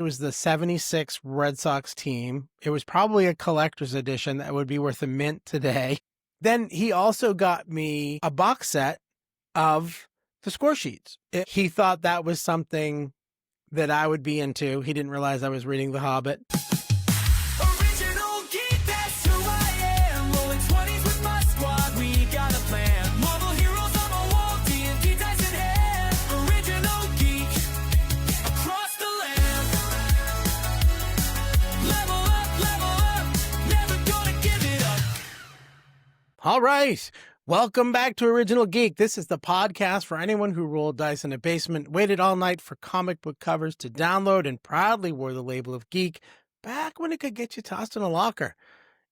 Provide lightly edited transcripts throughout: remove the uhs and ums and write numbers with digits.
It was the 76 Red Sox team. It was probably a collector's edition that would be worth a mint today. Then he also got me a box set of the score sheets. He thought that was something that I would be into. He didn't realize I was reading The Hobbit. Original geek, that's who I am. Rolling 20s with my squad, we got a plan. Marvel heroes on my wall, D&D dice in hand. Original geek, across the land. Level up, never gonna give it up. All right. Welcome back to Original Geek. This is the podcast for anyone who rolled dice in a basement, waited all night for comic book covers to download, and proudly wore the label of geek back when it could get you tossed in a locker.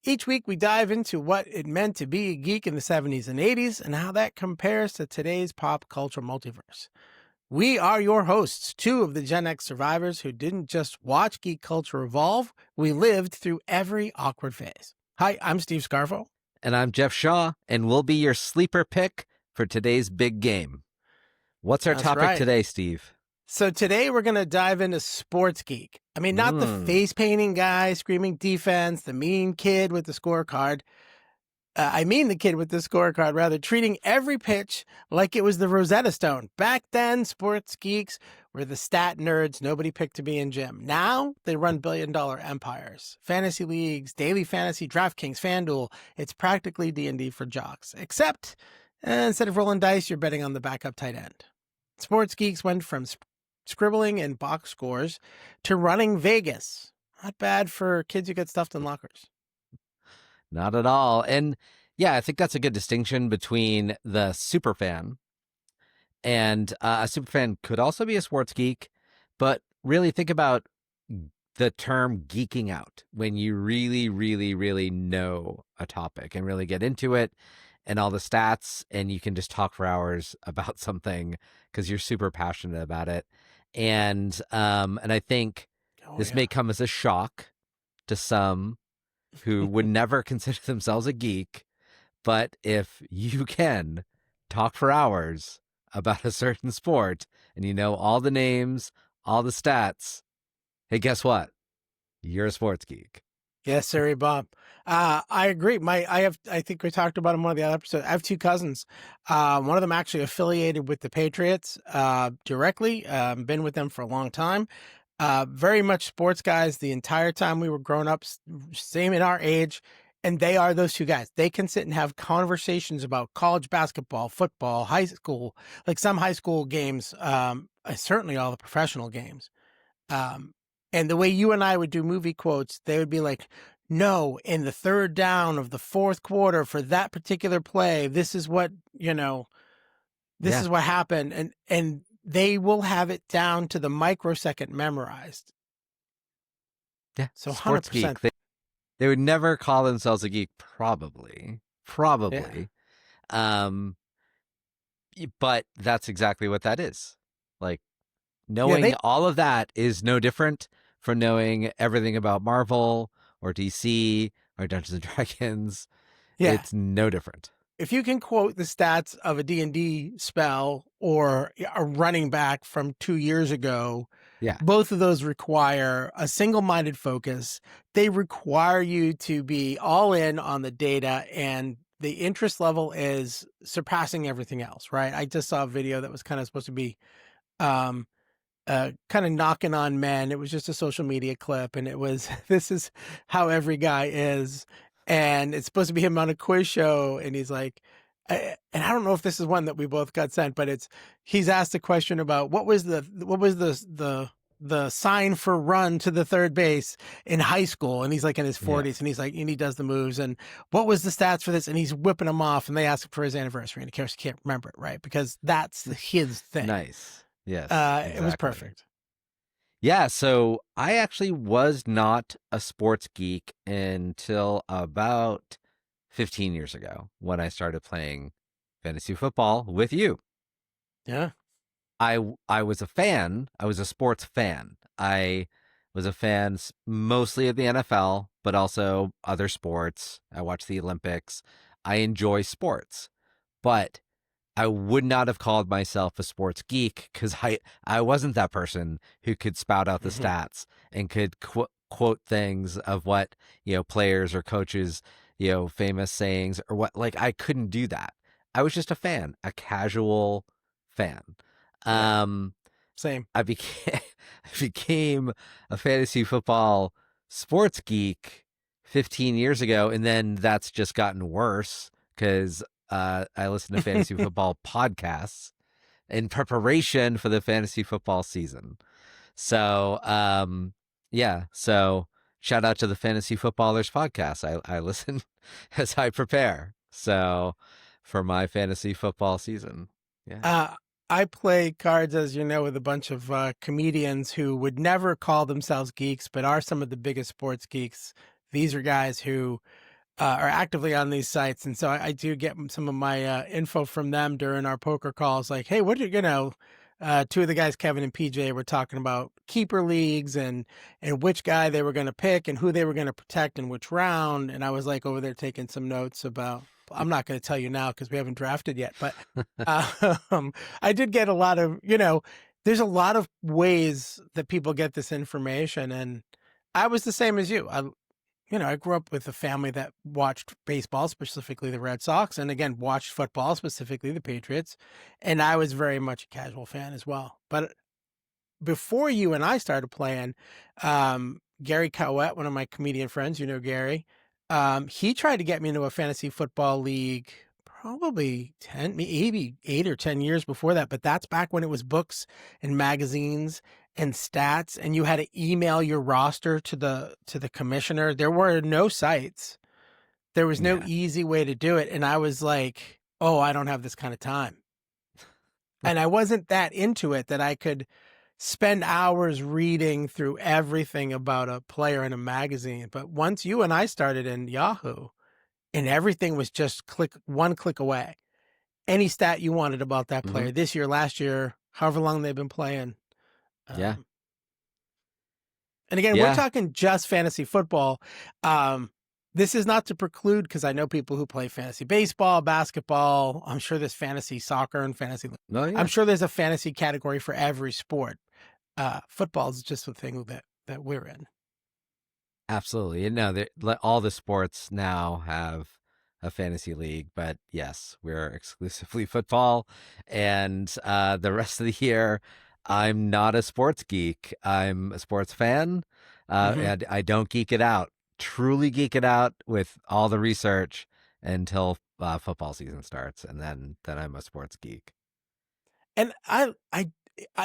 Each week, we dive into what it meant to be a geek in the 70s and 80s and how that compares to today's pop culture multiverse. We are your hosts, two of the Gen X survivors who didn't just watch geek culture evolve, we lived through every awkward phase. Hi, I'm Steve Scarfo. And I'm Jeff Shaw, and we'll be your sleeper pick for today's big game. What's our topic today, Steve? So today we're going to dive into sports geek. I mean, not the face painting guy screaming defense, the mean kid with the scorecard. I mean the kid with the scorecard, rather, treating every pitch like it was the Rosetta Stone. Back then, sports geeks were the stat nerds nobody picked to be in gym. Now, they run billion-dollar empires. Fantasy leagues, daily fantasy, DraftKings, FanDuel. It's practically D&D for jocks. Except, instead of rolling dice, you're betting on the backup tight end. Sports geeks went from scribbling in box scores to running Vegas. Not bad for kids who get stuffed in lockers. Not at all. And yeah, I think that's a good distinction between the super fan and a super fan could also be a sports geek, but really think about the term geeking out when you really, really, really know a topic and really get into it and all the stats, and you can just talk for hours about something because you're super passionate about it. And I think this may come as a shock to some who would never consider themselves a geek, but if you can talk for hours about a certain sport and you know all the names, all the stats, hey, guess what? You're a sports geek. Yes, sir, Bob. I agree. I think we talked about in one of the other episodes. I have two cousins. One of them actually affiliated with the Patriots directly. Been with them for a long time. Very much sports guys the entire time we were growing up, same in our age. And they are those two guys. They can sit and have conversations about college basketball, football, high school, like some high school games, certainly all the professional games. And the way you and I would do movie quotes, they would be like, no, in the third down of the fourth quarter for that particular play, this is what, this is what happened. And they will have it down to the microsecond memorized. Yeah. So sports 100%. Geek. They would never call themselves a geek, probably. Yeah. But that's exactly what that is. Like, knowing all of that is no different from knowing everything about Marvel or DC or Dungeons and Dragons. Yeah. It's no different. If you can quote the stats of a D&D spell or a running back from 2 years ago, both of those require a single-minded focus. They require you to be all in on the data, and the interest level is surpassing everything else, right? I just saw a video that was kind of supposed to be kind of knocking on men. It was just a social media clip, and it was, this is how every guy is. And it's supposed to be him on a quiz show. And he's like, and I don't know if this is one that we both got sent, but he's asked a question about what was the sign for run to the third base in high school. And he's like in his 40s and he's like, and he does the moves. And what was the stats for this? And he's whipping them off, and they ask him for his anniversary, and he can't remember it. Right. Because that's his thing. Nice. Yes. Exactly. It was perfect. Yeah, so I actually was not a sports geek until about 15 years ago when I started playing fantasy football with you. Yeah. I was a fan. I was a sports fan. I was a fan mostly of the NFL, but also other sports. I watch the Olympics. I enjoy sports. But I would not have called myself a sports geek because I wasn't that person who could spout out the stats and could quote things of what, players or coaches, famous sayings or what. Like, I couldn't do that. I was just a fan, a casual fan. Yeah. Same. I became I became a fantasy football sports geek 15 years ago, and then that's just gotten worse because I listen to fantasy football podcasts in preparation for the fantasy football season. So, yeah. So, shout out to the Fantasy Footballers podcast. I listen as I prepare. So, for my fantasy football season. Yeah. I play cards, as you know, with a bunch of comedians who would never call themselves geeks, but are some of the biggest sports geeks. These are guys who are actively on these sites. And so I do get some of my info from them during our poker calls. Like, hey, what are two of the guys, Kevin and PJ, were talking about keeper leagues and which guy they were going to pick and who they were going to protect in which round. And I was like over there taking some notes about, I'm not going to tell you now because we haven't drafted yet, but I did get a lot of, there's a lot of ways that people get this information. And I was the same as you. I grew up with a family that watched baseball, specifically the Red Sox, and again, watched football, specifically the Patriots. And I was very much a casual fan as well. But before you and I started playing, Gary Cowett, one of my comedian friends, Gary, he tried to get me into a fantasy football league probably maybe 8 or 10 years before that. But that's back when it was books and magazines and stats, and you had to email your roster to the commissioner. There were no sites. There was no easy way to do it. And I was like, oh, I don't have this kind of time. And I wasn't that into it that I could spend hours reading through everything about a player in a magazine. But once you and I started in Yahoo, and everything was just one click away. Any stat you wanted about that player this year, last year, however long they've been playing. Yeah. And again, we're talking just fantasy football. This is not to preclude, because I know people who play fantasy baseball, basketball. I'm sure there's fantasy soccer and fantasy. Oh, yeah. I'm sure there's a fantasy category for every sport. Football is just the thing that we're in. Absolutely. All the sports now have a fantasy league, but yes, we're exclusively football. And the rest of the year, I'm not a sports geek. I'm a sports fan, and I don't geek it out, truly geek it out with all the research until football season starts. And then I'm a sports geek. And I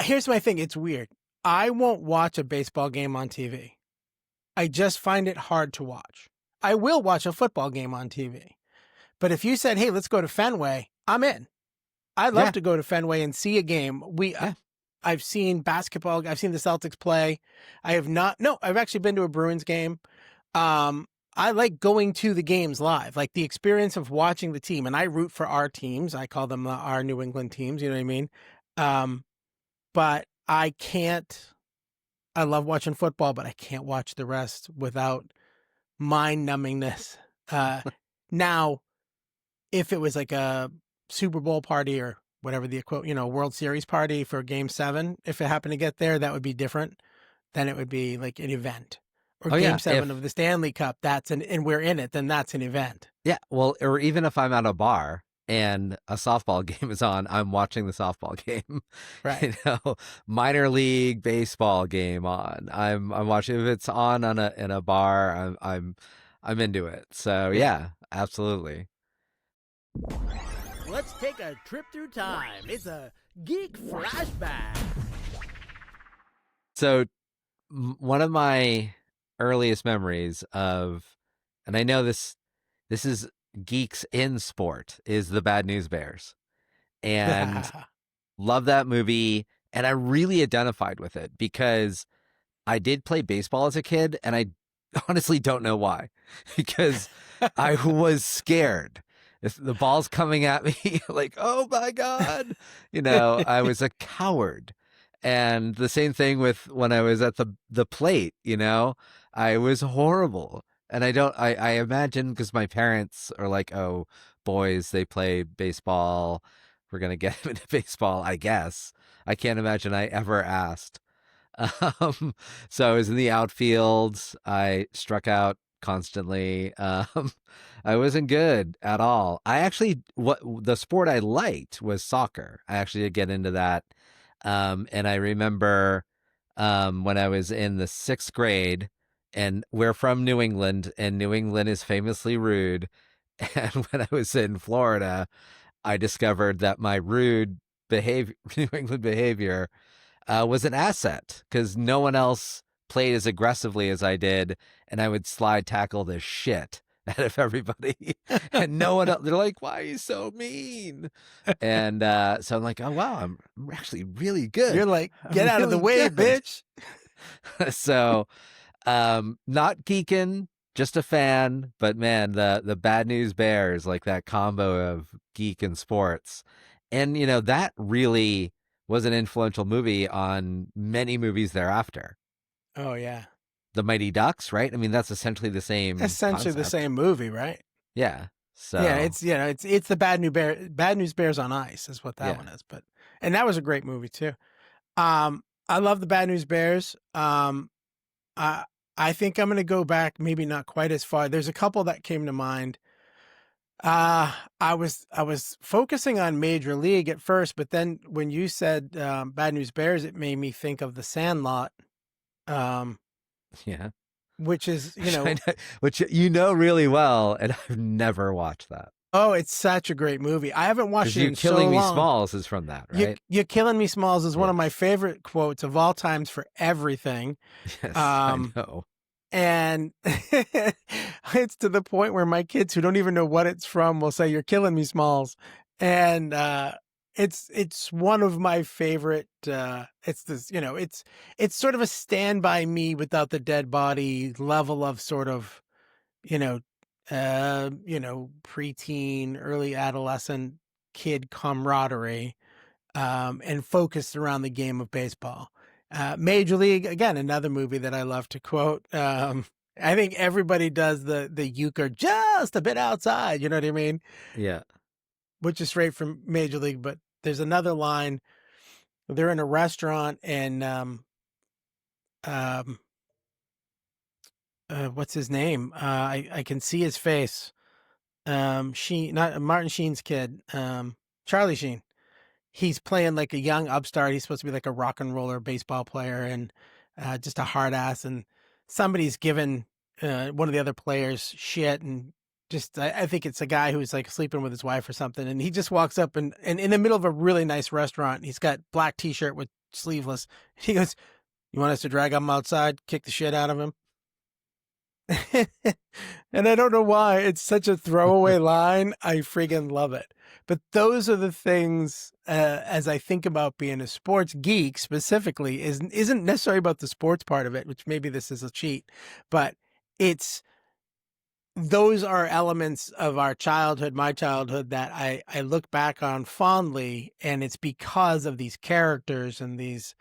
here's my thing. It's weird. I won't watch a baseball game on TV. I just find it hard to watch. I will watch a football game on TV. But if you said, hey, let's go to Fenway, I'm in. I'd love to go to Fenway and see a game. I've seen basketball. I've seen the Celtics play. I've actually been to a Bruins game. I like going to the games live, like the experience of watching the team. And I root for our teams. I call them our New England teams. You know what I mean? But I can't. I love watching football, but I can't watch the rest without mind numbingness. Now, if it was like a Super Bowl party or whatever the World Series party for Game 7, if it happened to get there, that would be different. Then it would be like an event. Or Game 7 of the Stanley Cup, and we're in it, then that's an event. Yeah, well, or even if I'm at a bar and a softball game is on, I'm watching the softball game. Right. Minor league baseball game on. I'm watching. If it's on in a bar, I'm into it. So yeah, absolutely. Let's take a trip through time. It's a geek flashback. So one of my earliest memories of, and I know this is Geeks in sport, is the Bad News Bears, and love that movie. And I really identified with it because I did play baseball as a kid, and I honestly don't know why, because I was scared. If the ball's coming at me, like, oh my God, I was a coward. And the same thing with when I was at the plate, I was horrible. And I imagine, because my parents are like, oh, boys, they play baseball, we're going to get him into baseball, I guess. I can't imagine I ever asked. So I was in the outfield. I struck out constantly. I wasn't good at all. I actually, what the sport I liked was soccer. I actually did get into that. And I remember when I was in the 6th grade, and we're from New England, and New England is famously rude. And when I was in Florida, I discovered that my rude behavior, New England behavior, was an asset because no one else played as aggressively as I did, and I would slide tackle the shit out of everybody, and no one else. They're like, "Why are you so mean?" And so I'm like, "Oh wow, I'm actually really good." You're like, get I'm out of the really way, good. bitch. So, not geeking, just a fan. But man, the Bad News Bears, like that combo of geek and sports, and that really was an influential movie on many movies thereafter. Oh yeah. The Mighty Ducks, right? I mean, that's essentially the same Essentially the concept. same movie, right? Yeah. Yeah, So, it's the Bad News Bears on Ice is what that yeah. one is. But and that was a great movie too. I love the Bad News Bears. I I think I'm gonna go back, maybe not quite as far. There's a couple that came to mind. I was focusing on Major League at first, but then when you said Bad News Bears, it made me think of The Sandlot, um, Yeah. which is Which you know really well, and I've never watched that. oh, it's such a great movie. I haven't watched Because it You in Killing so Me long. Smalls is from that, right? You're Killing Me Smalls is one of my Yes. favorite quotes of all times for everything. Yes, I Um, know. and it's to the point where my kids who don't even know what it's from will say, "You're killing me, Smalls." And it's one of my favorite. It's this, it's sort of a Stand By Me without the dead body level of sort of, you know, preteen, early adolescent kid camaraderie, and focused around the game of baseball. Major League, again, another movie that I love to quote. I think everybody does the euchre just a bit outside, you know what I mean? Yeah. Which is straight from Major League, but there's another line. They're in a restaurant and um, what's his name? I can see his face. Not Martin Sheen's kid, Charlie Sheen. He's playing like a young upstart. He's supposed to be like a rock and roller baseball player and just a hard ass. And somebody's given one of the other players shit. And just, I think it's a guy who's like sleeping with his wife or something. And he just walks up and in the middle of a really nice restaurant, he's got black t-shirt with sleeveless. He goes, "You want us to drag him outside, kick the shit out of him?" And I don't know why it's such a throwaway line. I friggin' love it. But those are the things, as I think about being a sports geek specifically, isn't necessarily about the sports part of it, which maybe this is a cheat, but those are elements of our childhood, my childhood, that I look back on fondly, and it's because of these characters and these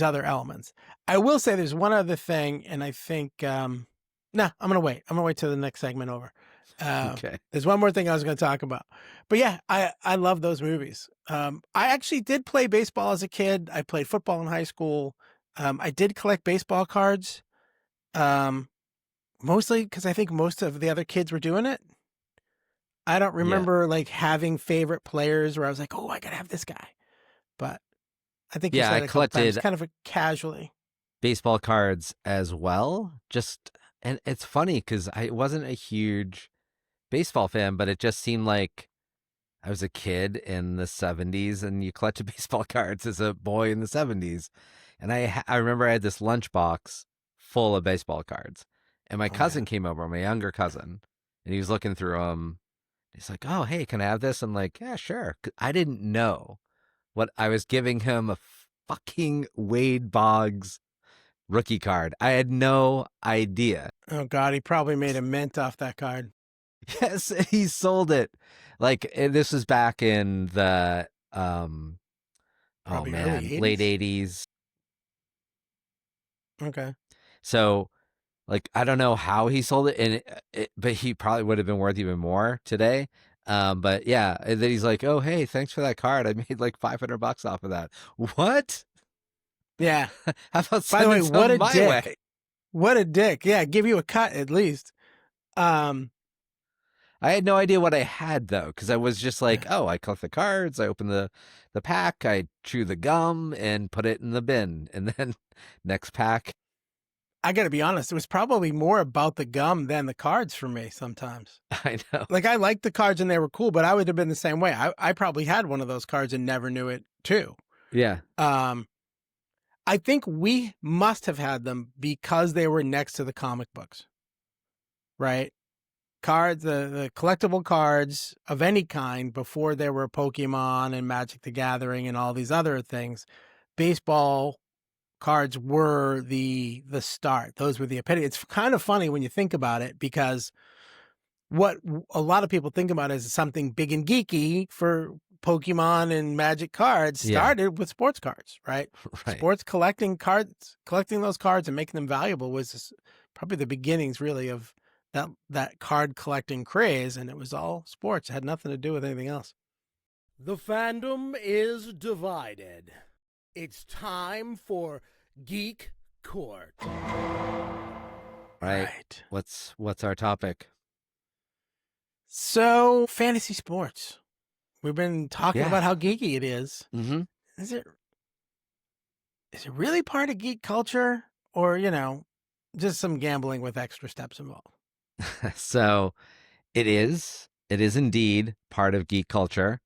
other elements. I will say there's one other thing, and I think I'm gonna wait. I'm gonna wait till the next segment over. Okay. There's one more thing I was gonna talk about, but yeah, I love those movies. I actually did play baseball as a kid. I played football in high school. I did collect baseball cards, mostly because I think most of the other kids were doing it. I don't Yeah. remember like having favorite players where I was like, "Oh, I gotta have this guy," but I think you Yeah, said I it a couple times, collected kind of a casually. baseball cards as well. And it's funny because I wasn't a huge baseball fan, but it just seemed like I was a kid in the 70s and you collected baseball cards as a boy in the 70s. And I remember I had this lunchbox full of baseball cards. And my Oh, cousin yeah. came over, my younger cousin, and he was looking through them. He's like, "Oh, hey, can I have this?" I'm like, "Yeah, sure." 'Cause I didn't know what I was giving him, a fucking Wade Boggs rookie card. I had no idea. Oh God, he probably made a mint off that card. Yes, he sold it. Like this was back in the oh Probably man, early late 80s. 80s. Okay. So like I don't know how he sold it, and but he probably would have been worth even more today. But yeah, and then he's like, "Oh, hey, thanks for that card. I made like $500 off of that." What? Yeah. How about By the way, sending what some a my dick. way? What a dick. Yeah, give you a cut at least. I had no idea what I had though, because I was just like, "Oh, I collect the cards. I open the pack. I chew the gum and put it in the bin, and then next pack." I got to be honest, it was probably more about the gum than the cards for me sometimes. I know. Like, I liked the cards and they were cool, but I would have been the same way. I probably had one of those cards and never knew it too. Yeah. I think we must have had them because they were next to the comic books, right? Cards, the collectible cards of any kind before there were Pokemon and Magic the Gathering and all these other things. Baseball cards were the start. Those were the epitome. It's kind of funny when you think about it, because what a lot of people think about as something big and geeky for Pokemon and Magic cards started with sports cards, right? Right. Sports collecting those cards and making them valuable was probably the beginnings really of that card collecting craze, and it was all sports. It had nothing to do with anything else. The fandom is divided. It's time for Geek Court. Right. What's our topic? So, fantasy sports. We've been talking about how geeky it is. Mm-hmm. Is it really part of geek culture, or, just some gambling with extra steps involved? So it is indeed part of geek culture.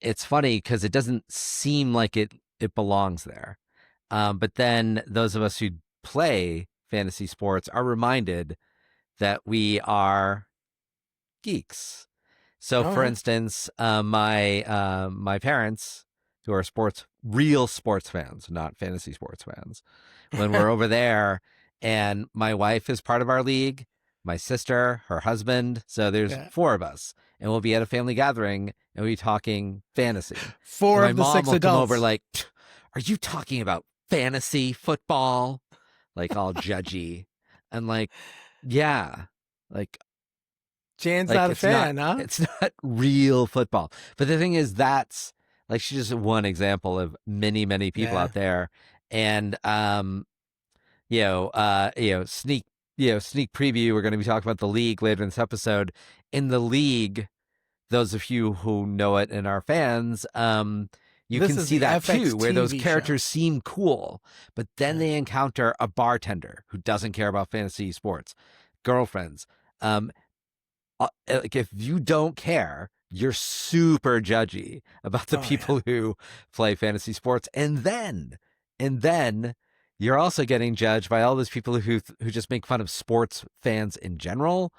It's funny because it doesn't seem like it belongs there. But then those of us who play fantasy sports are reminded that we are geeks. So for instance, my parents, who are real sports fans, not fantasy sports fans, when we're over there, and my wife is part of our league, my sister, her husband. So there's 4 of us, and we'll be at a family gathering and we'll be talking fantasy. 4 and of the 6 adults will come over adults. like, "Are you talking about fantasy football?" Like all judgy. And like, yeah, like Jan's not a fan, huh? It's not real football. But the thing is, that's like, she's just one example of many, many people out there. And sneak preview. We're going to be talking about the league later in this episode. In the league, those of you who know it and are fans, you can see that too, where those characters seem cool, but then they encounter a bartender who doesn't care about fantasy sports, girlfriends. Like, if you don't care, you're super judgy about the people who play fantasy sports, and then you're also getting judged by all those people who just make fun of sports fans in general.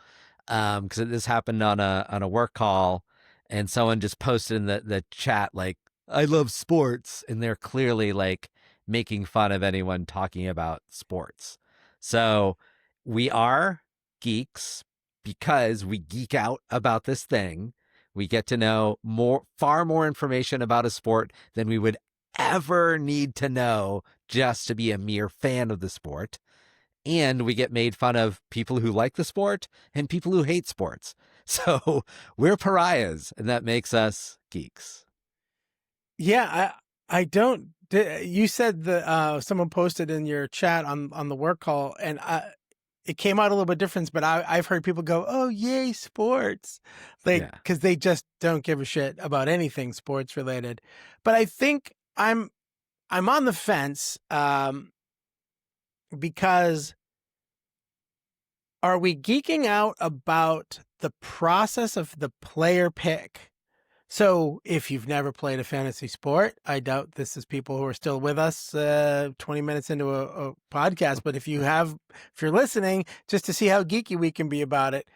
Because this happened on a work call, and someone just posted in the chat like, "I love sports," and they're clearly like making fun of anyone talking about sports. So we are geeks because we geek out about this thing. We get to know far more information about a sport than we would ever need to know just to be a mere fan of the sport. And we get made fun of people who like the sport and people who hate sports. So we're pariahs, and that makes us geeks. Yeah, I don't. You said that someone posted in your chat on the work call, and it came out a little bit different. But I've heard people go, "Oh, yay, sports!" Like, because they just don't give a shit about anything sports related. But I think I'm on the fence, because are we geeking out about the process of the player pick? So if you've never played a fantasy sport, I doubt this is people who are still with us 20 minutes into a podcast. But if you're listening, just to see how geeky we can be about it,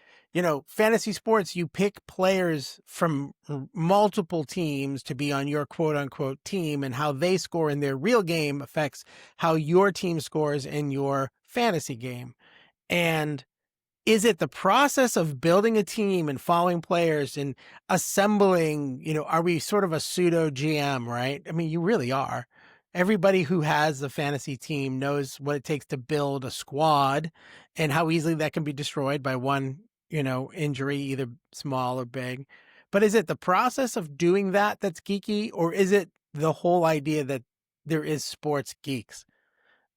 fantasy sports, you pick players from multiple teams to be on your quote unquote team, and how they score in their real game affects how your team scores in your fantasy game. And is it the process of building a team and following players and assembling, are we sort of a pseudo GM, right? I mean, you really are. Everybody who has a fantasy team knows what it takes to build a squad and how easily that can be destroyed by one injury, either small or big. But is it the process of doing that that's geeky, or is it the whole idea that there is sports geeks?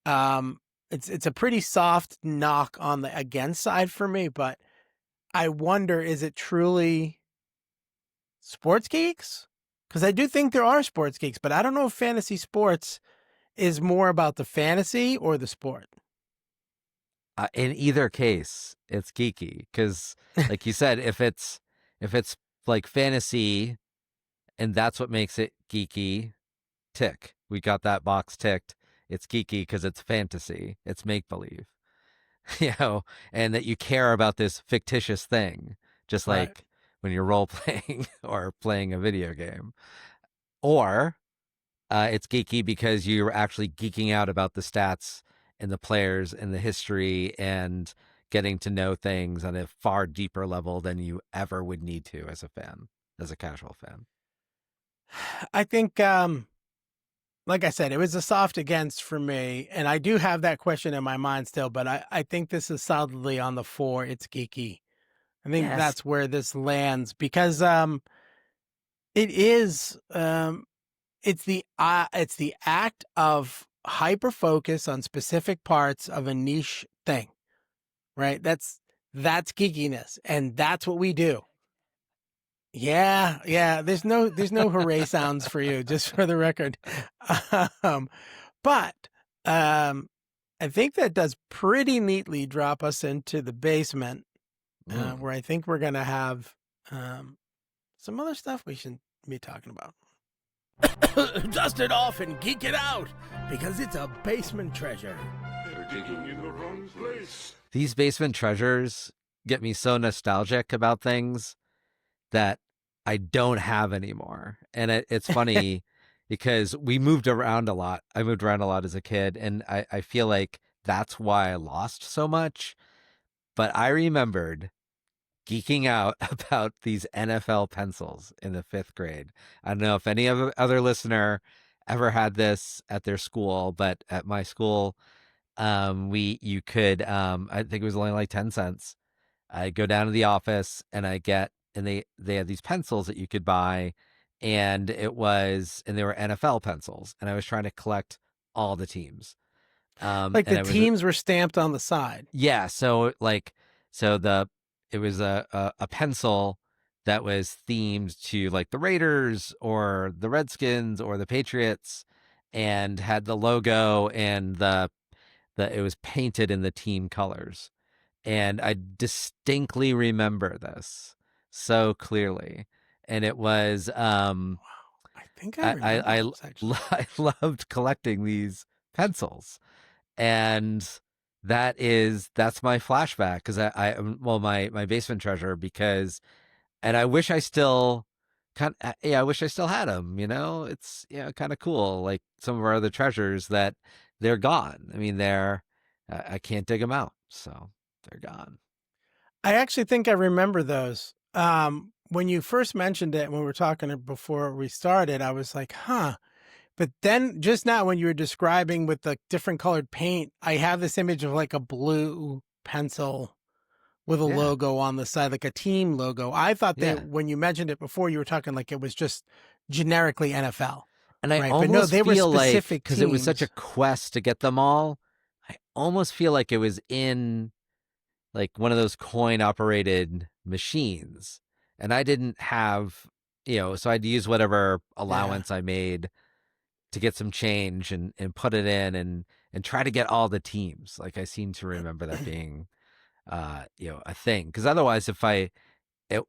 It's a pretty soft knock on the against side for me, but I wonder, is it truly sports geeks? Because I do think there are sports geeks, but I don't know if fantasy sports is more about the fantasy or the sport. In either case, it's geeky because, like you said, if it's like fantasy, and that's what makes it geeky, tick. We got that box ticked. It's geeky because it's fantasy. It's make believe, and that you care about this fictitious thing, just Right. like when you're role playing or playing a video game. Or it's geeky because you're actually geeking out about the stats and the players and the history and getting to know things on a far deeper level than you ever would need to as a fan, as a casual fan. I think, like I said, it was a soft against for me, and I do have that question in my mind still, but I think this is solidly on the 4. It's geeky. I think Yes. that's where this lands because it is it's the act of hyper focus on specific parts of a niche thing, right? That's geekiness, and that's what we do. Yeah. There's no hooray sounds for you, just for the record. But I think that does pretty neatly drop us into the basement, where I think we're gonna have some other stuff we should be talking about. Dust it off and geek it out, because it's a basement treasure. They're digging in the wrong place. These basement treasures get me so nostalgic about things that I don't have anymore. And it's funny because we moved around a lot. I moved around a lot as a kid, and I feel like that's why I lost so much. But I remembered geeking out about these NFL pencils in the 5th grade. I don't know if any other listener ever had this at their school, but at my school, you could, I think it was only like 10 cents. I go down to the office and they had these pencils that you could buy, and they were NFL pencils, and I was trying to collect all the teams. Like the teams were stamped on the side. Yeah. It was a pencil that was themed to like the Raiders or the Redskins or the Patriots, and had the logo, and it was painted in the team colors. And I distinctly remember this so clearly. And it was I think I remember this, actually. I loved collecting these pencils. And that's my flashback, because my basement treasure, because, and I wish I still I wish I still had them, it's kind of cool. Like some of our other treasures that they're gone. I mean, I can't dig them out, so they're gone. I actually think I remember those. When you first mentioned it, when we were talking before we started, I was like, huh. But then just now when you were describing with the different colored paint, I have this image of like a blue pencil with a logo on the side, like a team logo. I thought that when you mentioned it before, you were talking like it was just generically NFL. And I but almost no, they feel were specific like, because it was such a teams. quest to get them all, I almost feel like it was in like one of those coin operated machines. And I didn't have, so I'd use whatever allowance I made to get some change and put it in and try to get all the teams. Like I seem to remember that being, a thing. Because otherwise, it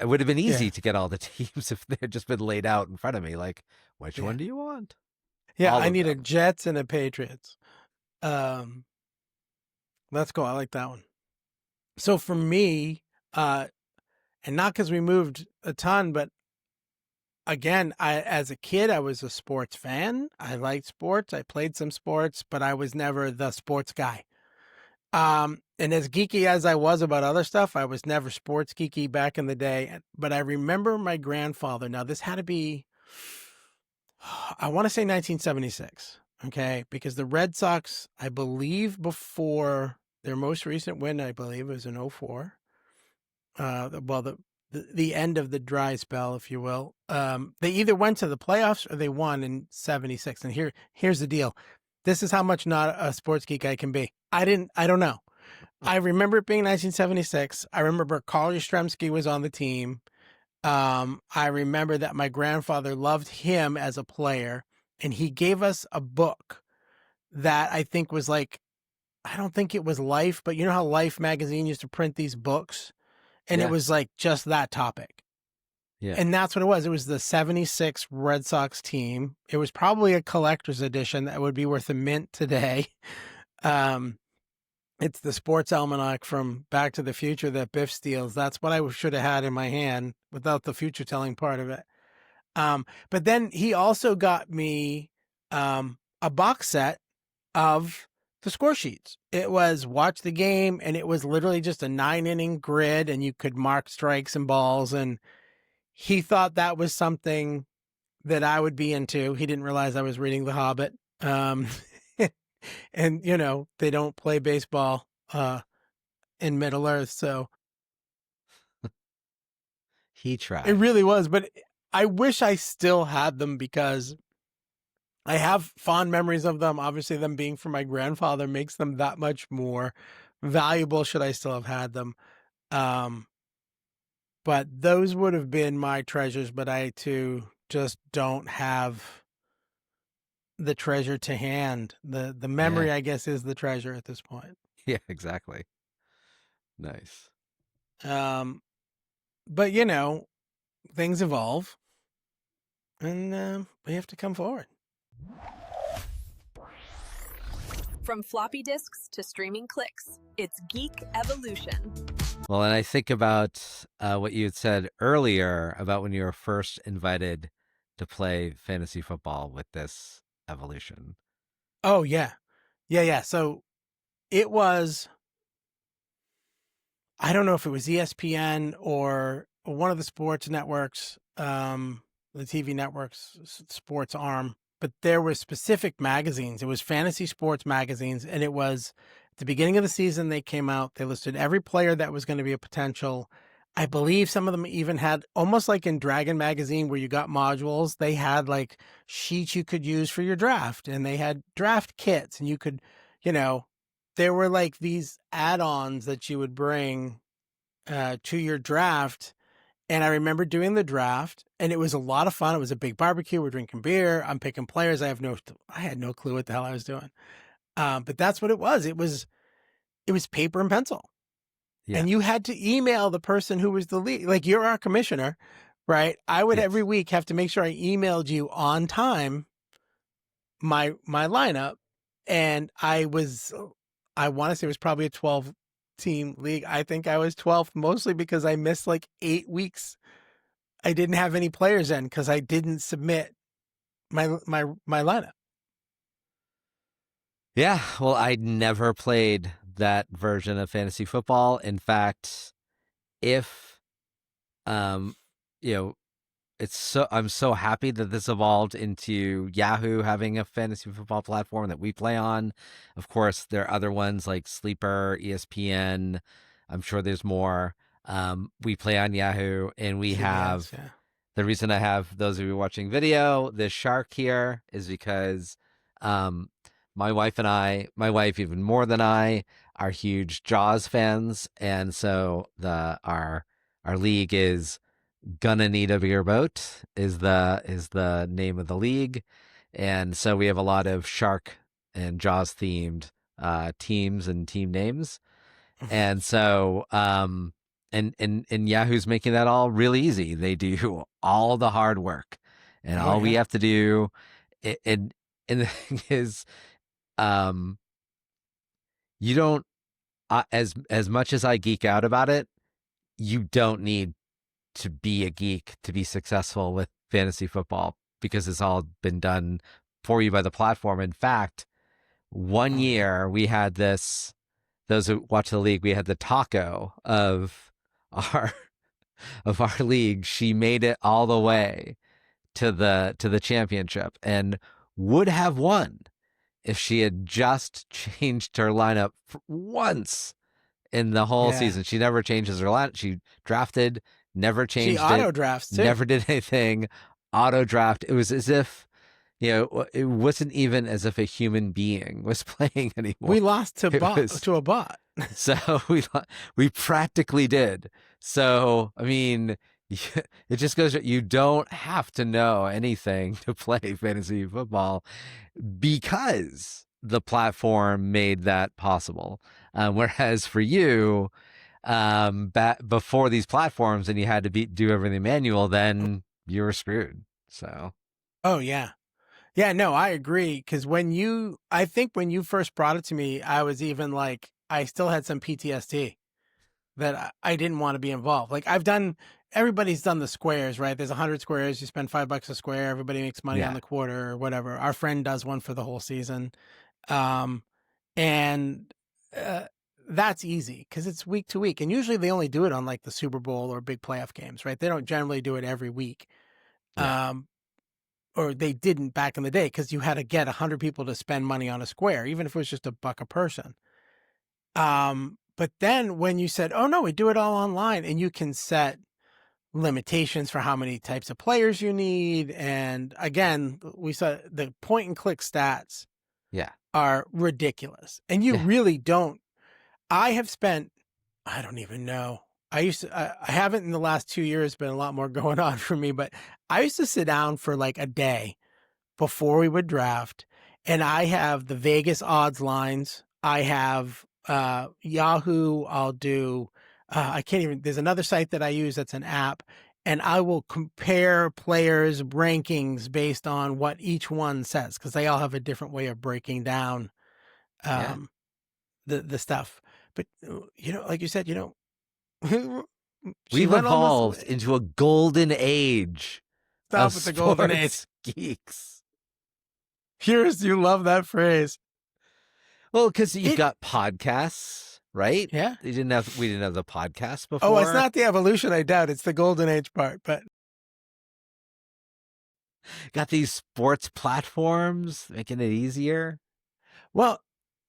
would have been easy to get all the teams if they had just been laid out in front of me. Like, which one do you want? Yeah, All I of need a them. Jets and a Patriots. That's cool. I like that one. So for me, and not because we moved a ton, but again, as a kid, I was a sports fan. I liked sports. I played some sports, but I was never the sports guy. And as geeky as I was about other stuff, I was never sports geeky back in the day. But I remember my grandfather. Now, this had to be, I want to say 1976. Okay. Because the Red Sox, I believe before their most recent win, I believe it was in 04. the end of the dry spell, if you will. They either went to the playoffs or they won in '76. And here's the deal. This is how much not a sports geek I can be. I don't know. I remember it being 1976. I remember Carl Yastrzemski was on the team. I remember that my grandfather loved him as a player, and he gave us a book that I think was like, I don't think it was Life, but you know how Life magazine used to print these books? And it was like just that topic. Yeah. And that's what it was. It was the 76 Red Sox team. It was probably a collector's edition that would be worth a mint today. It's the sports almanac from Back to the Future that Biff steals. That's what I should have had in my hand without the future telling part of it. But then he also got me a box set of the score sheets. It was watch the game, and it was literally just a 9-inning grid, and you could mark strikes and balls. And he thought that was something that I would be into. He didn't realize I was reading The Hobbit. And, you know, they don't play baseball in Middle Earth. So he tried. It really was. But I wish I still had them because I have fond memories of them. Obviously, them being from my grandfather makes them that much more valuable should I still have had them. But those would have been my treasures, but I too just don't have the treasure to hand. The memory, I guess, is the treasure at this point. Yeah, exactly. Nice. But you know, things evolve, and we have to come forward. From floppy disks to streaming clicks, it's Geek Evolution. Well, and I think about what you had said earlier about when you were first invited to play fantasy football with this evolution. Oh, yeah. Yeah. So it was, I don't know if it was ESPN or one of the sports networks, the TV networks, sports arm, but there were specific magazines. It was fantasy sports magazines, and it was at the beginning of the season they came out. They listed every player that was going to be a potential. I believe some of them even had, almost like in Dragon magazine where you got modules, they had like sheets you could use for your draft, and they had draft kits, and you could, you know, there were like these add-ons that you would bring to your draft. And I remember doing the draft, and it was a lot of fun. It was a big barbecue. We're drinking beer. I'm picking players. I had no clue what the hell I was doing. But that's what it was. It was paper and pencil. Yeah. And you had to email the person who was the lead. Like, you're our commissioner, right? I would every week have to make sure I emailed you on time my lineup. And I want to say it was probably a 12-team league. I think I was 12th, mostly because I missed like 8 weeks. I didn't have any players in because I didn't submit my lineup. Yeah, well, I never played that version of fantasy football. In fact, if you know, I'm so happy that this evolved into Yahoo having a fantasy football platform that we play on. Of course, there are other ones like Sleeper, ESPN. I'm sure there's more. We play on Yahoo, and we have the reason I have those of you watching video, this shark here is because my wife even more than I, are huge Jaws fans, and so our league is Gonna Need a Bigger Boat is the name of the league, and so we have a lot of shark and Jaws themed teams and team names, and so and Yahoo's making that all really easy. They do all the hard work, and all we have to do, and the thing is, you don't, as much as I geek out about it, you don't need to be a geek to be successful with fantasy football because it's all been done for you by the platform. In fact, one year we had this, those who watch the league, we had the taco of our league. She made it all the way to the championship and would have won if she had just changed her lineup once in the whole Yeah. season. She never changes her line. She drafted, never She changed auto it, drafts too. never did anything. Auto draft. It was as if, it wasn't even as if a human being was playing anymore. We lost to a bot. So we practically did. So I mean, it just goes. You don't have to know anything to play fantasy football because the platform made that possible. Whereas for you, before these platforms, and you had to do everything manual, then you were screwed. So. Oh yeah. Yeah, no, I agree. Because I think when you first brought it to me, I was even like, I still had some PTSD that I didn't want to be involved. Like everybody's done the squares, right? There's 100 squares. You spend $5 a square. Everybody makes money on the quarter or whatever. Our friend does one for the whole season. And that's easy because it's week to week. And usually they only do it on like the Super Bowl or big playoff games, right? They don't generally do it every week. Yeah. Or they didn't back in the day because you had to get 100 people to spend money on a square, even if it was just $1 a person. But then when you said, oh no, we do it all online, and you can set limitations for how many types of players you need. And again, we saw the point and click stats are ridiculous. And you really don't. I don't even know. I haven't in the last 2 years, been a lot more going on for me, but I used to sit down for like a day before we would draft, and I have the Vegas odds lines. I have Yahoo. I'll do, there's another site that I use that's an app, and I will compare players' rankings based on what each one says, because they all have a different way of breaking down the stuff. But, like you said, we've evolved into a golden age. Stop with the golden age. Geeks. You love that phrase. Well, because you've got podcasts, right? Yeah. We didn't have the podcast before. Oh, it's not the evolution, I doubt. It's the golden age part, but got these sports platforms making it easier. Well,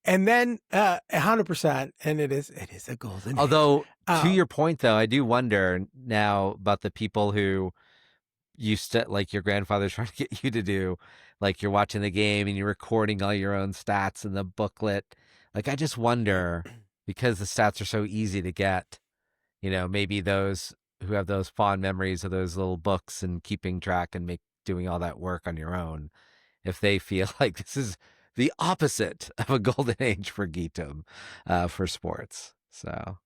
and then 100%, and it is a golden age. Although, to your point, though, I do wonder now about the people who used to, like your grandfather's trying to get you to do, like you're watching the game and you're recording all your own stats in the booklet. Like, I just wonder, because the stats are so easy to get, maybe those who have those fond memories of those little books and keeping track and doing all that work on your own, if they feel like this is the opposite of a golden age for geekdom, for sports. So,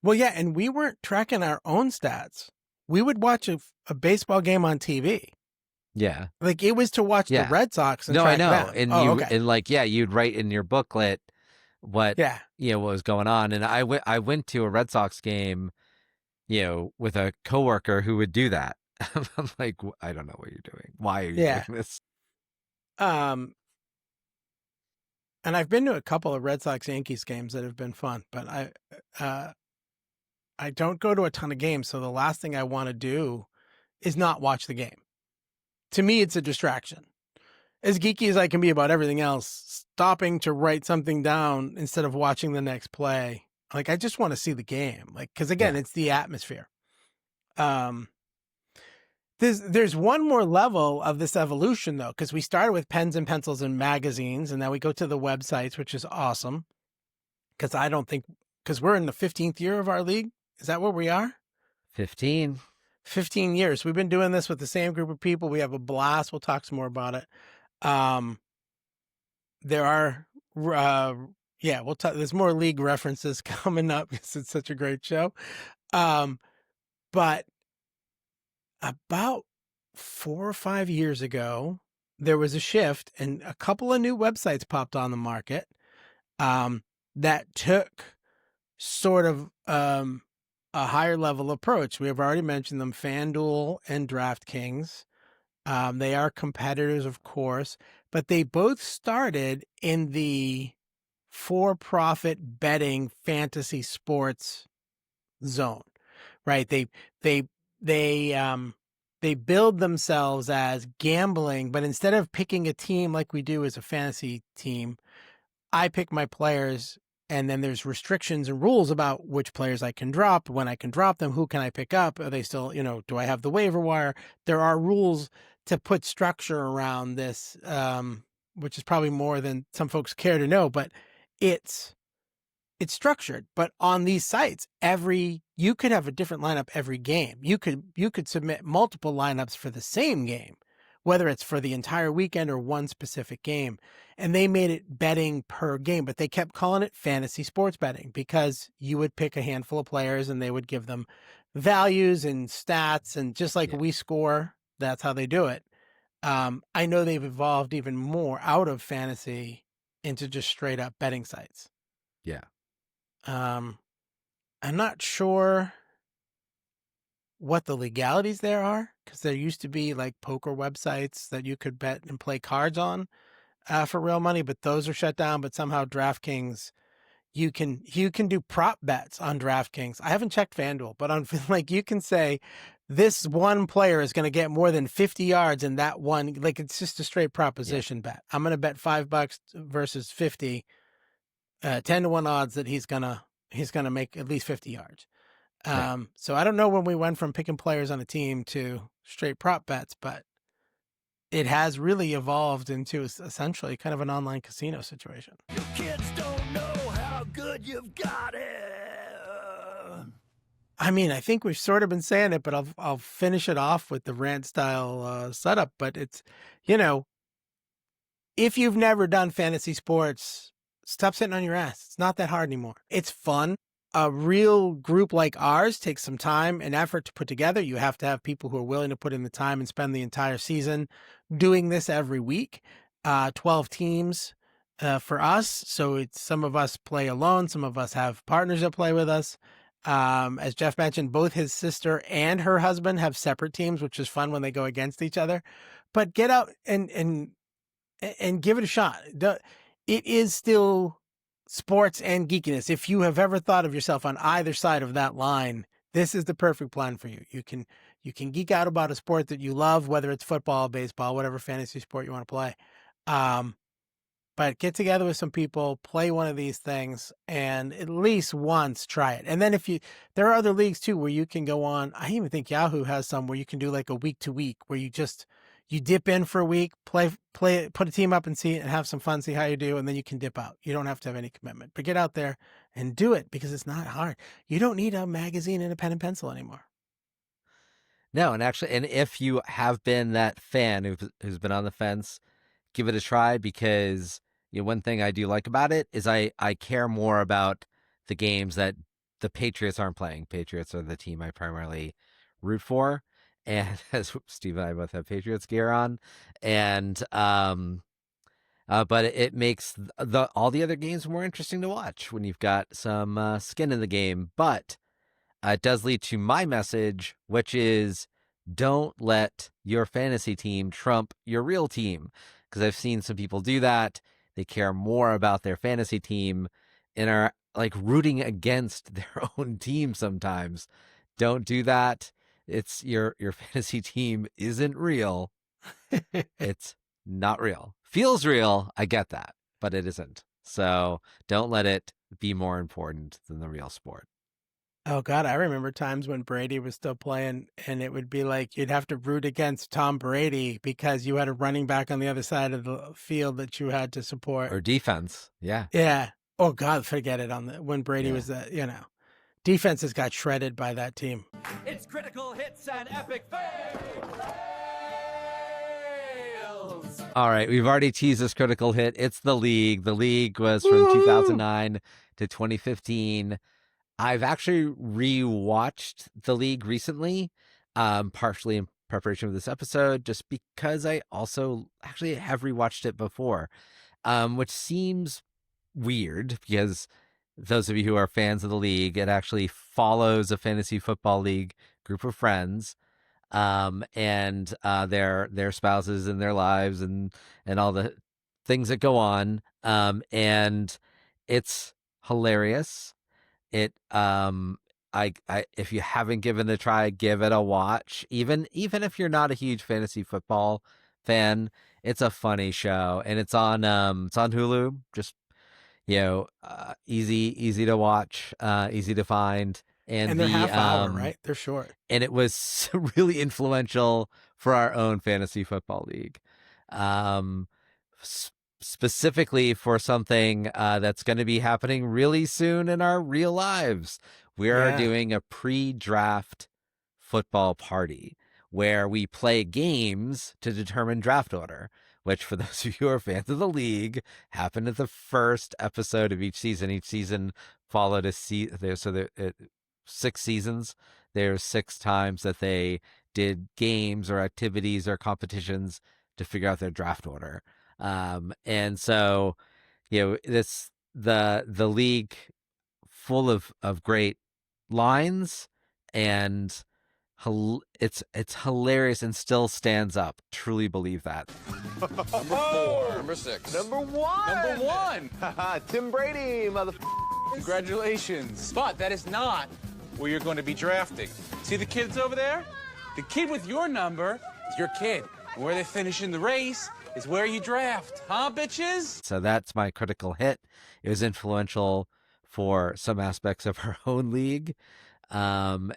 well, yeah, and we weren't tracking our own stats. We would watch a baseball game on TV. Yeah, like it was to watch the Red Sox. And no, track I know, them. and you'd write in your booklet what what was going on. And I went to a Red Sox game, with a coworker who would do that. I'm like, I don't know what you're doing. Why are you doing this? And I've been to a couple of Red Sox Yankees games that have been fun, but I don't go to a ton of games. So the last thing I want to do is not watch the game. To me, it's a distraction. As geeky as I can be about everything else, stopping to write something down instead of watching the next play. Like, I just want to see the game. Like, cause again, it's the atmosphere. There's one more level of this evolution though, because we started with pens and pencils and magazines, and now we go to the websites, which is awesome. Because we're in the 15th year of our league. Is that where we are? 15 years. We've been doing this with the same group of people. We have a blast. We'll talk some more about it. There are, we'll talk. There's more league references coming up because it's such a great show. But about 4 or 5 years ago, there was a shift and a couple of new websites popped on the market that took sort of a higher level approach. We have already mentioned them, FanDuel and DraftKings. They are competitors, of course, but they both started in the for-profit betting fantasy sports zone, right? They build themselves as gambling, but instead of picking a team like we do as a fantasy team, I pick my players And then there's restrictions and rules about which players I can drop, when I can drop them, who can I pick up? Are they still, do I have the waiver wire? There are rules to put structure around this, which is probably more than some folks care to know, but it's structured. But on these sites, you could have a different lineup every game. You could submit multiple lineups for the same game, whether it's for the entire weekend or one specific game. And they made it betting per game, but they kept calling it fantasy sports betting because you would pick a handful of players and they would give them values and stats. And just like we score, that's how they do it. I know they've evolved even more out of fantasy into just straight up betting sites. Yeah. I'm not sure what the legalities there are, because there used to be like poker websites that you could bet and play cards on for real money, but those are shut down. But somehow DraftKings, you can do prop bets on DraftKings. I haven't checked FanDuel, but on like you can say this one player is going to get more than 50 yards in that one. Like it's just a straight proposition bet. I'm going to bet $5 versus 50. 10-1 odds that he's gonna make at least 50 yards. So I don't know when we went from picking players on a team to straight prop bets, but it has really evolved into essentially kind of an online casino situation. You kids don't know how good you've got it. I mean, I think we've sort of been saying it, but I'll finish it off with the rant style setup. But it's, if you've never done fantasy sports, stop sitting on your ass. It's not that hard anymore. It's fun. A real group like ours takes some time and effort to put together. You have to have people who are willing to put in the time and spend the entire season doing this every week. 12 teams for us. So it's some of us play alone. Some of us have partners that play with us. As Jeff mentioned, both his sister and her husband have separate teams, which is fun when they go against each other. But get out and give it a shot. It is still sports and geekiness. If you have ever thought of yourself on either side of that line, this is the perfect plan for you. You can geek out about a sport that you love, whether it's football, baseball, whatever fantasy sport you want to play. But get together with some people, play one of these things, and at least once try it. And then there are other leagues too where you can go on. I even think Yahoo has some where you can do like a week to week where you dip in for a week, play, put a team up and see it and have some fun, see how you do. And then you can dip out. You don't have to have any commitment, but get out there and do it because it's not hard. You don't need a magazine and a pen and pencil anymore. No. And if you have been that fan who's been on the fence, give it a try because one thing I do like about it is I care more about the games that the Patriots aren't playing. Patriots are the team I primarily root for. And as Steve and I both have Patriots gear on, and but it makes all the other games more interesting to watch when you've got some skin in the game. But it does lead to my message, which is don't let your fantasy team trump your real team, because I've seen some people do that. They care more about their fantasy team and are like rooting against their own team sometimes. Don't do that. It's your fantasy team isn't real. It's not real. Feels real. I get that, but it isn't. So don't let it be more important than the real sport. Oh God, I remember times when Brady was still playing and it would be like you'd have to root against Tom Brady because you had a running back on the other side of the field that you had to support. Or defense. Yeah. Yeah. Oh God, forget it when Brady was defenses got shredded by that team. It's critical hits and epic fails. All right, we've already teased this critical hit. It's the league. The league was from 2009 to 2015. I've actually rewatched the league recently, partially in preparation for this episode, just because I also actually have rewatched it before, which seems weird because those of you who are fans of the league, it actually follows a fantasy football league group of friends, and their spouses and their lives and all the things that go on. And it's hilarious. It if you haven't given it a try, give it a watch. Even if you're not a huge fantasy football fan, it's a funny show, and it's on Hulu. Just easy to watch, easy to find. And they're half hour, right? They're short. And it was really influential for our own fantasy football league. Specifically for something that's going to be happening really soon in our real lives. We are doing a pre-draft football party where we play games to determine draft order, which for those of you who are fans of the league happened at the first episode of each season. Each season followed a so 6 seasons. There's 6 times that they did games or activities or competitions to figure out their draft order. And so, this the league full of great lines, and it's hilarious and still stands up. Truly believe that. Number 4. Number 6. Number 1. Number 1. Tim Brady, Congratulations. But that is not where you're going to be drafting. See the kids over there? The kid with your number is your kid. And where they finish in the race is where you draft. Huh, bitches? So that's my critical hit. It was influential for some aspects of our own league. And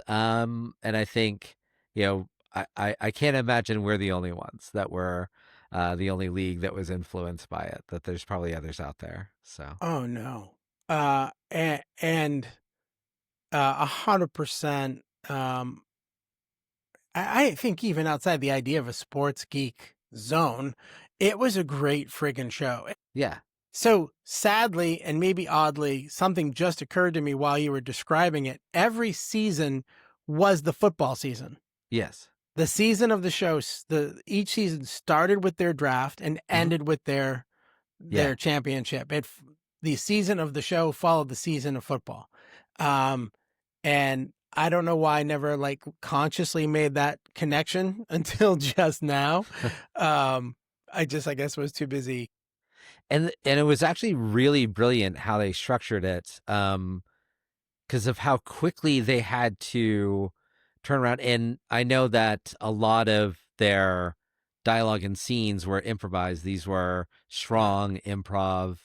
I think, I can't imagine we're the only ones that were the only league that was influenced by it, that there's probably others out there. So. Oh no. And 100%. I think even outside the idea of a sports geek zone, it was a great friggin' show. Yeah. So sadly, and maybe oddly, something just occurred to me while you were describing it. Every season was the football season. Yes. The season of the show, each season started with their draft and ended with their championship. The season of the show followed the season of football. And I don't know why I never consciously made that connection until just now. I guess was too busy. And it was actually really brilliant how they structured it, because of how quickly they had to turn around. And I know that a lot of their dialogue and scenes were improvised. These were strong improv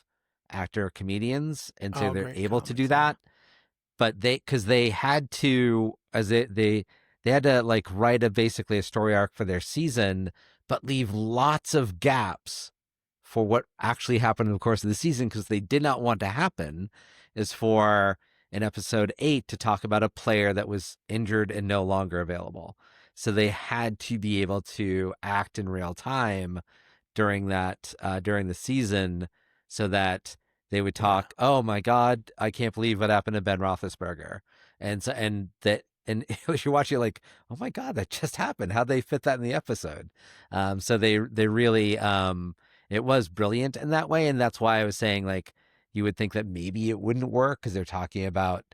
actor comedians, and so they're able to do that. But because they had to, they had to write basically a story arc for their season, but leave lots of gaps for what actually happened in the course of the season, because they did not want to happen is for in episode 8 to talk about a player that was injured and no longer available. So they had to be able to act in real time during the season, so that they would talk, oh my God, I can't believe what happened to Ben Roethlisberger. And you're watching oh my God, that just happened. How'd they fit that in the episode? So they really, it was brilliant in that way. And that's why I was saying you would think that maybe it wouldn't work, because they're talking about,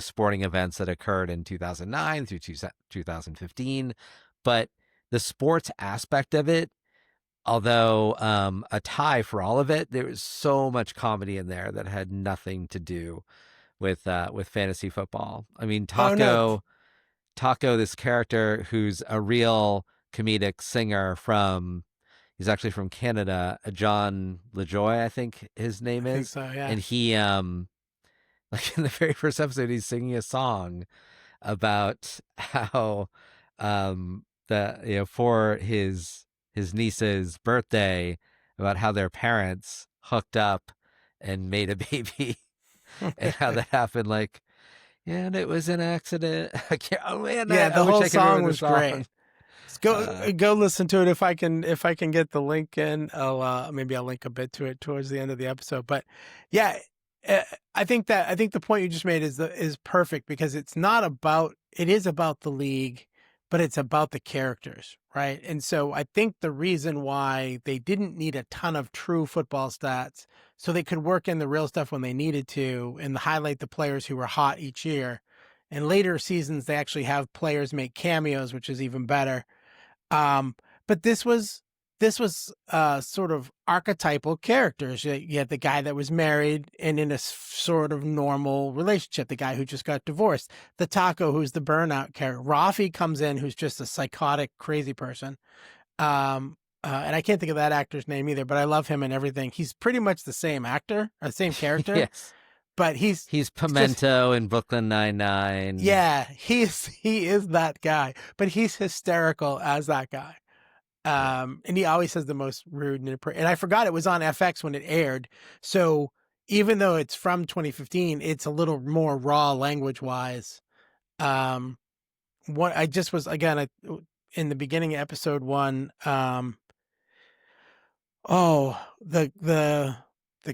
sporting events that occurred in 2009 through 2015. But the sports aspect of it, although a tie for all of it, there was so much comedy in there that had nothing to do with fantasy football. I mean, Taco, this character who's a real comedic singer he's actually from Canada, John LaJoy, I think his name is. I think so, yeah. And he, in the very first episode, he's singing a song about how, for his niece's birthday, about how their parents hooked up and made a baby and how that happened. And it was an accident. I can't, oh man. Yeah, the whole song was great. Go listen to it. If I can get the link in, I'll link a bit to it towards the end of the episode. But yeah, I think the point you just made is perfect, because it is about the league, but it's about the characters, right? And so I think the reason why they didn't need a ton of true football stats, so they could work in the real stuff when they needed to and highlight the players who were hot each year. In later seasons, they actually have players make cameos, which is even better. But this was sort of archetypal characters. You had the guy that was married and in a sort of normal relationship, the guy who just got divorced, the Taco, who's the burnout character. Rafi comes in, who's just a psychotic, crazy person. and I can't think of that actor's name either, but I love him and everything. He's pretty much the same actor, or the same character. Yes. But he's Pimento in Brooklyn Nine-Nine. Yeah, he is that guy, but he's hysterical as that guy. And he always says the most rude and I forgot it was on FX when it aired. So even though it's from 2015, it's a little more raw language wise. What I just was again in the beginning of episode 1. The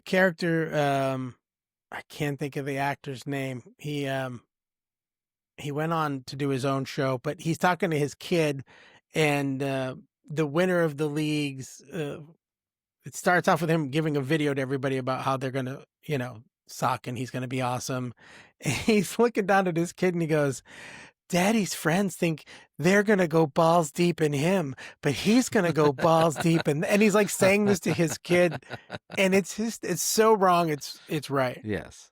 character. I can't think of the actor's name. He went on to do his own show, but he's talking to his kid, and the winner of the leagues. It starts off with him giving a video to everybody about how they're gonna, suck, and he's gonna be awesome. And he's looking down at his kid, and he goes, "Daddy's friends think they're gonna go balls deep in him, but he's gonna go balls deep." And he's like saying this to his kid, and it's so wrong. It's right. Yes.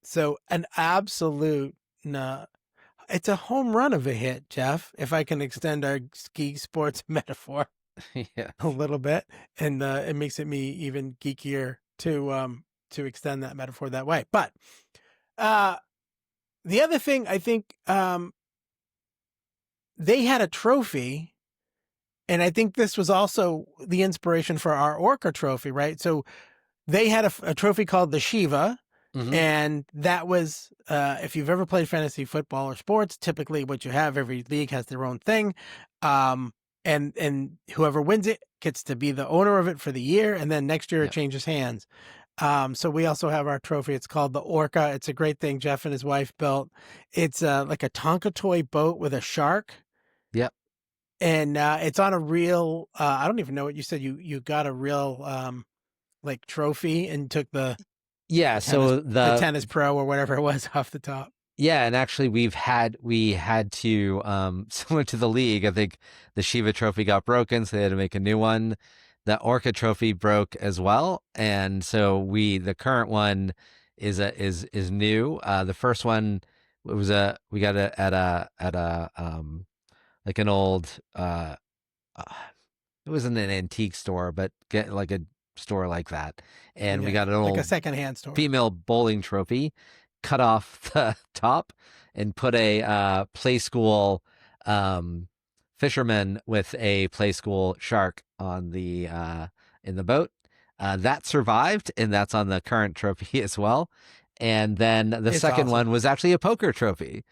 So an absolute, it's a home run of a hit, Jeff, if I can extend our geek sports metaphor Yeah. a little bit. And it makes it me even geekier to extend that metaphor that way. But the other thing, I think they had a trophy, and I think this was also the inspiration for our Orca trophy, right? So they had a trophy called the Shiva. Mhm. And that was, if you've ever played fantasy football or sports, typically what you have, every league has their own thing. And whoever wins it gets to be the owner of it for the year. And then next year it changes hands. So we also have our trophy. It's called the Orca. It's a great thing Jeff and his wife built. It's like a Tonka toy boat with a shark. Yep. And it's on a real, I don't even know what you said. You got a real like trophy and took the So the Tennis Pro or whatever it was off the top. Yeah, and actually we had to similar to the league, I think the Shiva trophy got broken, so they had to make a new one. The Orca trophy broke as well, and so the current one is new. The first one we got it at a like an old it wasn't an antique store, but get like a store like that, and we got an old like a secondhand store female bowling trophy, cut off the top and put a play school fisherman with a play school shark on the in the boat. That survived, and that's on the current trophy as well. And then the second one was actually a poker trophy.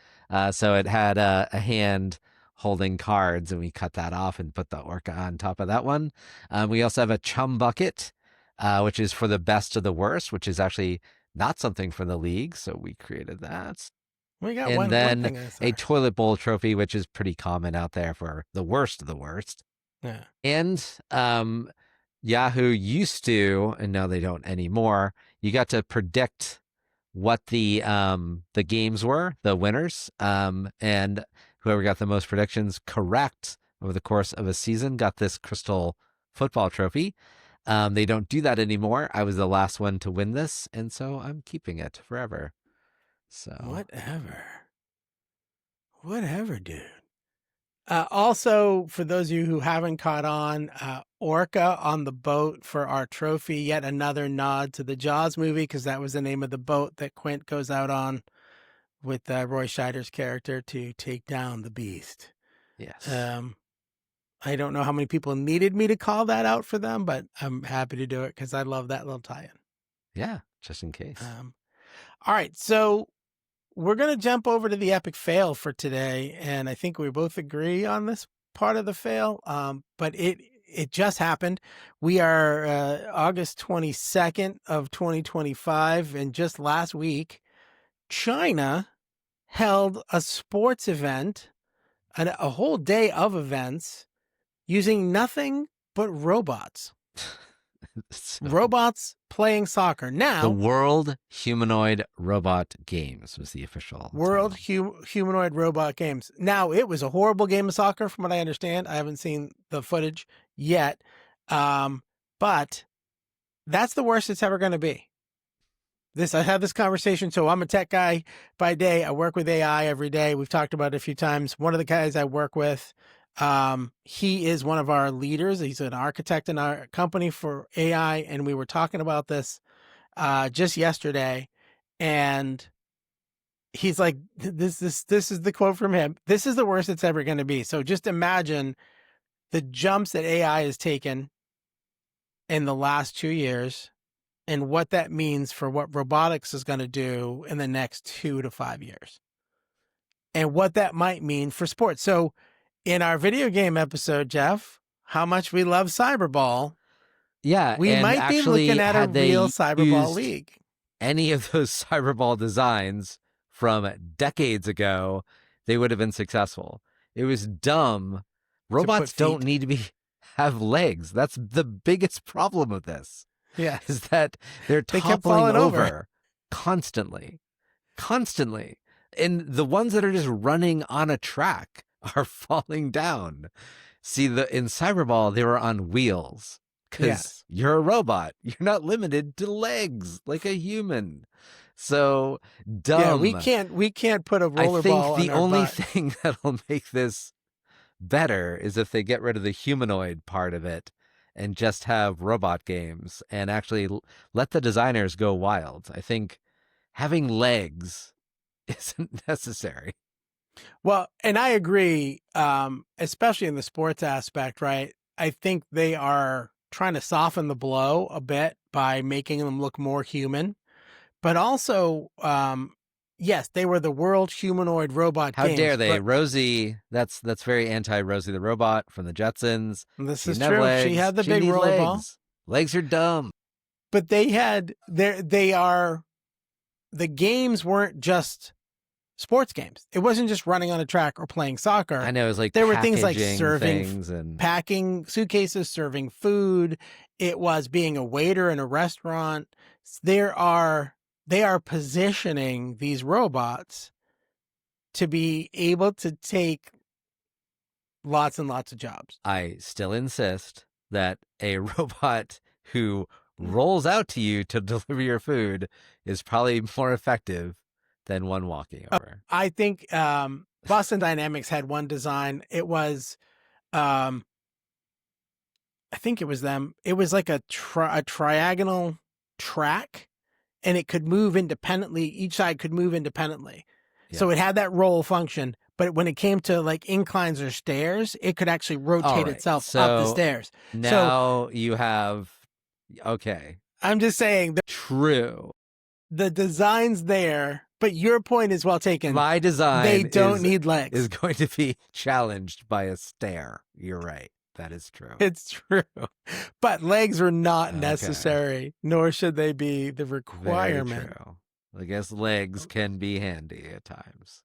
So it had a hand holding cards, and we cut that off and put the Orca on top of that one. We also have a chum bucket, which is for the best of the worst, which is actually not something for the league, so we created that. We got and one then thing a toilet bowl trophy, which is pretty common out there for the worst of the worst. Yeah. And Yahoo used to, and now they don't anymore, you got to predict what the games were, the winners, and whoever got the most predictions correct over the course of a season got this crystal football trophy. They don't do that anymore. I was the last one to win this, and so I'm keeping it forever. So whatever, dude. Also, for those of you who haven't caught on, Orca on the boat for our trophy, yet another nod to the Jaws movie, because that was the name of the boat that Quint goes out on with Roy Scheider's character to take down the beast. Yes. I don't know how many people needed me to call that out for them, but I'm happy to do it because I love that little tie-in. Yeah, just in case. All right, so we're going to jump over to the epic fail for today, and I think we both agree on this part of the fail, but it just happened. We are August 22nd of 2025, and just last week, China held a sports event, a whole day of events, using nothing but robots. Robots playing soccer. Now, the World Humanoid Robot Games was the official World Humanoid Robot Games. Now, it was a horrible game of soccer from what I understand. I haven't seen the footage yet. But that's the worst it's ever going to be. I had this conversation. So I'm a tech guy by day. I work with AI every day. We've talked about it a few times. One of the guys I work with He is one of our leaders. He's an architect in our company for AI, and we were talking about this just yesterday, and he's like, this is the quote from him. This is the worst it's ever going to be. So just imagine the jumps that AI has taken in the last 2 years and what that means for what robotics is going to do in the next 2 to 5 years and what that might mean for sports. So in our video game episode, Jeff, how much we love Cyberball, Yeah, we and might be actually, looking at a had they real Cyberball used league. any of those Cyberball designs from decades ago, they would have been successful. It was dumb. Robots don't feet. need to have legs. That's the biggest problem of this. Yeah, Is that they're They kept toppling falling over. constantly. And the ones that are just running on a track are falling down. See, in Cyberball, they were on wheels because Yes. you're a robot. You're not limited to legs like a human. So dumb. Yeah, we can't put a rollerball I think on the our only butt. thing that'll make this better is if they get rid of the humanoid part of it and just have robot games and actually let the designers go wild. I think having legs isn't necessary. Well, and I agree, especially in the sports aspect, right? I think they are trying to soften the blow a bit by making them look more human. But also, yes, they were the world humanoid robot How games. dare they? but Rosie, that's very anti-Rosie the robot from the Jetsons. This She is didn't have true. legs. She had the She big need rollerball. legs. Legs are dumb. But the games weren't just sports games. It wasn't just running on a track or playing soccer. I know, it was like There were things like packaging serving, things and packing suitcases, serving food. It was being a waiter in a restaurant. They are positioning these robots to be able to take lots and lots of jobs. I still insist that a robot who rolls out to you to deliver your food is probably more effective than one walking over. I think Boston Dynamics had one design. It was, I think it was them. It was like a triagonal track, and it could move independently. Each side could move independently. Yeah. So it had that roll function. But when it came to like inclines or stairs, it could actually rotate itself up the stairs. Now you have, okay. I'm just saying that True. the design's there, but your point is well taken. My design They don't need legs. is going to be challenged by a stair. You're right. That is true. It's true. But legs are not Okay. necessary, nor should they be the requirement. Very true. I guess legs can be handy at times.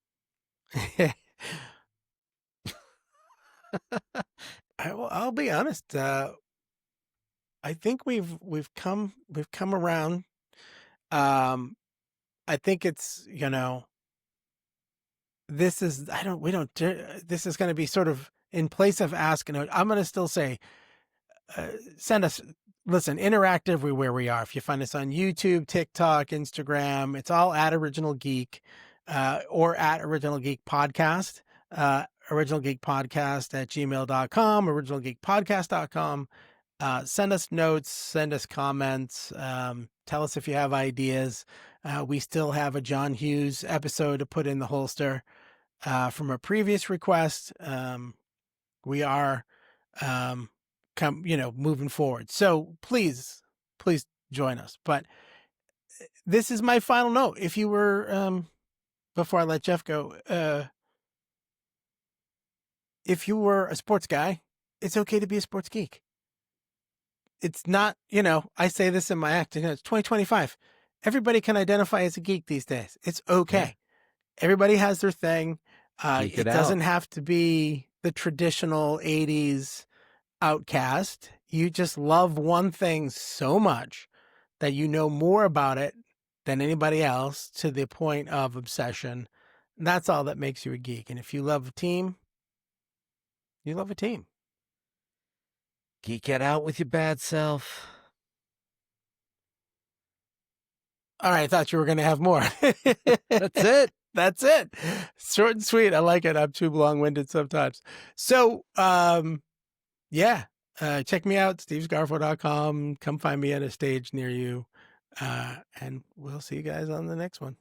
I'll be honest. I think we've come around. I think it's, this is this is going to be sort of in place of asking. I'm going to still say, send us. Listen, interact everywhere we are. If you find us on YouTube, TikTok, Instagram, it's all at Original Geek, or at Original Geek Podcast, Original Geek Podcast at gmail.com, originalgeekpodcast.com. Send us notes, send us comments. Tell us if you have ideas. We still have a John Hughes episode to put in the holster from a previous request. We are moving forward. So please join us. But this is my final note. If you were, before I let Jeff go, if you were a sports guy, it's okay to be a sports geek. It's not, I say this in my acting, it's 2025. Everybody can identify as a geek these days. It's okay. Yeah. Everybody has their thing. It doesn't have to be the traditional 80s outcast. You just love one thing so much that you know more about it than anybody else to the point of obsession. And that's all that makes you a geek. And if you love a team, you love a team. Geek it out with your bad self. All right, I thought you were going to have more. That's it. That's it. Short and sweet. I like it. I'm too long-winded sometimes. So, yeah. Check me out, stevescarfo.com. Come find me at a stage near you. And we'll see you guys on the next one.